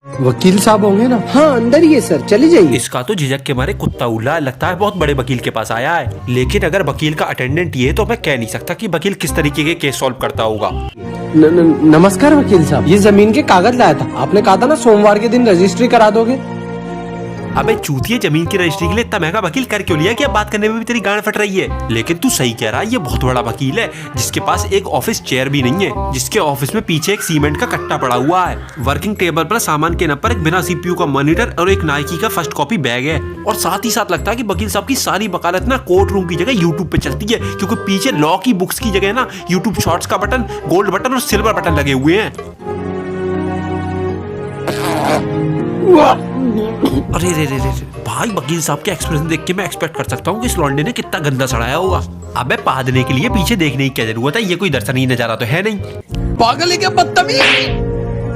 वकील साहब होंगे ना? हाँ अंदर ही है सर, चली जाइए। इसका तो झिझक के मारे कुत्ता उल्ला लगता है बहुत बड़े वकील के पास आया है। लेकिन अगर वकील का अटेंडेंट ये तो मैं कह नहीं सकता कि वकील किस तरीके के केस सॉल्व करता होगा। नमस्कार वकील साहब, ये जमीन के कागज लाया था, आपने कहा था ना सोमवार के दिन रजिस्ट्री करा दोगे। अबे चूतिए, जमीन की रजिस्ट्री के लिए इतना महंगा वकील कर क्यों लिया कि अब बात करने में भी तेरी गांड फट रही है। लेकिन तू सही कह रहा है, ये बहुत बड़ा वकील है जिसके पास एक ऑफिस चेयर भी नहीं है, जिसके ऑफिस में पीछे एक सीमेंट का कट्टा पड़ा हुआ है। वर्किंग टेबल पर सामान के नंबर, एक बिना सीपीयू का मॉनिटर और एक नाइकी का फर्स्ट कॉपी बैग है। और साथ ही साथ लगता है कि वकील साहब की सारी वकालत ना कोर्ट रूम की जगह यूट्यूब पे चलती है, क्योंकि पीछे लॉ की बुक्स की जगह ना यूट्यूब शॉर्ट्स का बटन, गोल्ड बटन और सिल्वर बटन लगे हुए हैं। अरे रे रे रे भाई, वकील साहब के एक्सप्रेशन देख के मैं एक्सपेक्ट कर सकता हूँ कि इस लौंडे ने कितना गंदा सड़ाया होगा। अबे पादने के लिए पीछे देखने की क्या जरूरत है, ये कोई दर्शनीय नजारा तो है नहीं। पागल है क्या, बदतमीज?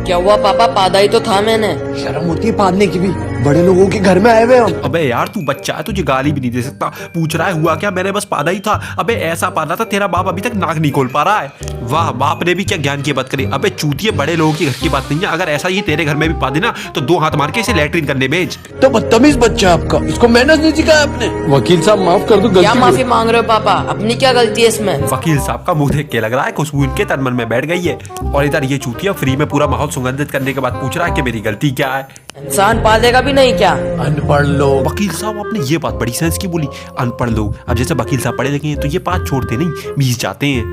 क्या हुआ पापा, पादा ही तो था मैंने। शर्म होती है पादने की भी, बड़े लोगों के घर में आए हुए हम। अबे यार तू बच्चा है, तुझे गाली भी नहीं दे सकता। पूछ रहा है हुआ क्या, मैंने बस पादा ही था। अबे ऐसा पादा था तेरा बाप अभी तक नाक नहीं खोल पा रहा है। वाह, बाप ने भी क्या ज्ञान की बात करी। अबे चूतिए, बड़े लोगों की घर की बात नहीं है। अगर ऐसा ये तेरे घर में भी पा देना तो 2 हाथ मार के इसे लैट्रिन करने भेज। तो बदतमीज बच्चा आपका, इसको मैनेज नहीं सिखाया आपने। वकील साहब माफ कर दो, क्या माफी मांग रहे हो पापा, अपनी क्या गलती है इसमें। वकील साहब का मुंह देख के लग रहा है खुशबू इनके तन मन में बैठ गई है। और इधर ये चूतिया फ्री में पूरा माहौल सुगंधित करने के बाद पूछ रहा है कि मेरी गलती क्या है। इंसान पालेगा भी नहीं क्या। अनपढ़ लोग। वकील साहब आपने ये बात बड़ी सेंस की बोली, अनपढ़ लोग। अब जैसे वकील साहब पढ़े लिखे हैं तो ये बात छोड़ते नहीं, बीस जाते हैं।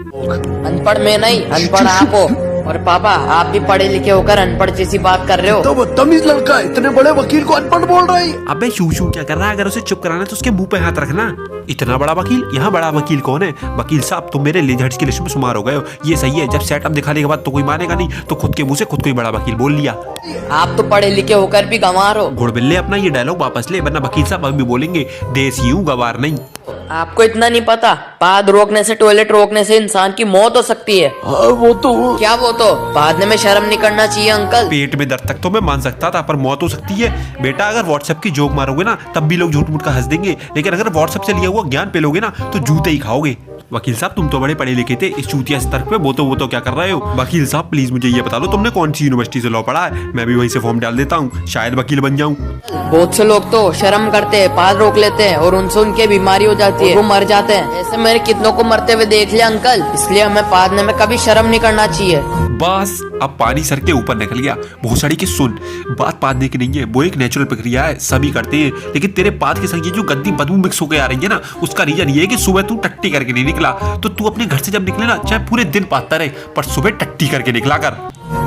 अनपढ़ मैं नहीं, अनपढ़ आप हो। और पापा आप भी पढ़े लिखे होकर अनपढ़ जैसी बात कर रहे हो। तो बदतमीज लड़का है, इतने बड़े वकील को अनपढ़ बोल रहा है। अबे शू शू क्या कर रहा है, अगर उसे चुप कराना है तो उसके मुंह पे हाथ रखना। इतना बड़ा वकील, यहाँ बड़ा वकील कौन है। वकील साहब तुम मेरे लेजर्ड्स की लिस्ट में शुमार हो गए हो, ये सही है। जब सेटअप दिखाने के बाद तो कोई मानेगा नहीं, तो खुद के मुंह से खुद को ही बड़ा वकील बोल लिया। आप तो पढ़े लिखे होकर भी गंवार हो। गुड़बिल्ले अपना ये डायलॉग वापस ले, वरना वकील साहब अभी बोलेंगे देसी हूँ गवार नहीं। आपको इतना नहीं पता, पाद रोकने से, टॉयलेट रोकने से इंसान की मौत हो सकती है। हाँ वो तो। क्या वो तो, पादने में शर्म नहीं करना चाहिए अंकल। पेट में दर्द तक तो मैं मान सकता था, पर मौत हो सकती है। बेटा अगर व्हाट्सएप की जोक मारोगे ना तब भी लोग झूठ मूठ का हंस देंगे, लेकिन अगर व्हाट्सएप से लिया हुआ ज्ञान पे लोगे ना तो जूते ही खाओगे। वकील साहब तुम तो बड़े पढ़े लिखे थे, इस चूतिया स्तर पे वो तो क्या कर रहे हो। वकील साहब प्लीज मुझे ये बता दो तुमने कौन सी यूनिवर्सिटी से लॉ पढ़ा है, मैं भी वहीं से फॉर्म डाल देता हूँ, शायद वकील बन जाऊँ। बहुत से लोग तो शर्म करते हैं, पाद रोक लेते हैं और उनसे उनके बीमारी हो जाती है, वो मर जाते हैं। ऐसे मैंने कितनों को मरते हुए देख लिया अंकल, इसलिए हमें पादने में कभी शर्म नहीं करना चाहिए। बस अब पानी सर के ऊपर निकल गया। भोसड़ी की सुन, बात पादने की नहीं है, वो एक नेचुरल प्रक्रिया है, सभी करते हैं। लेकिन तेरे पाद के संग ये जो गंदी बदबू मिक्स होकर आ रही है ना, उसका रीजन ये है कि सुबह तू टट्टी करके नहीं निकला। तो तू अपने घर से जब निकले ना, चाहे पूरे दिन पादता रहे, पर सुबह टट्टी करके निकला कर।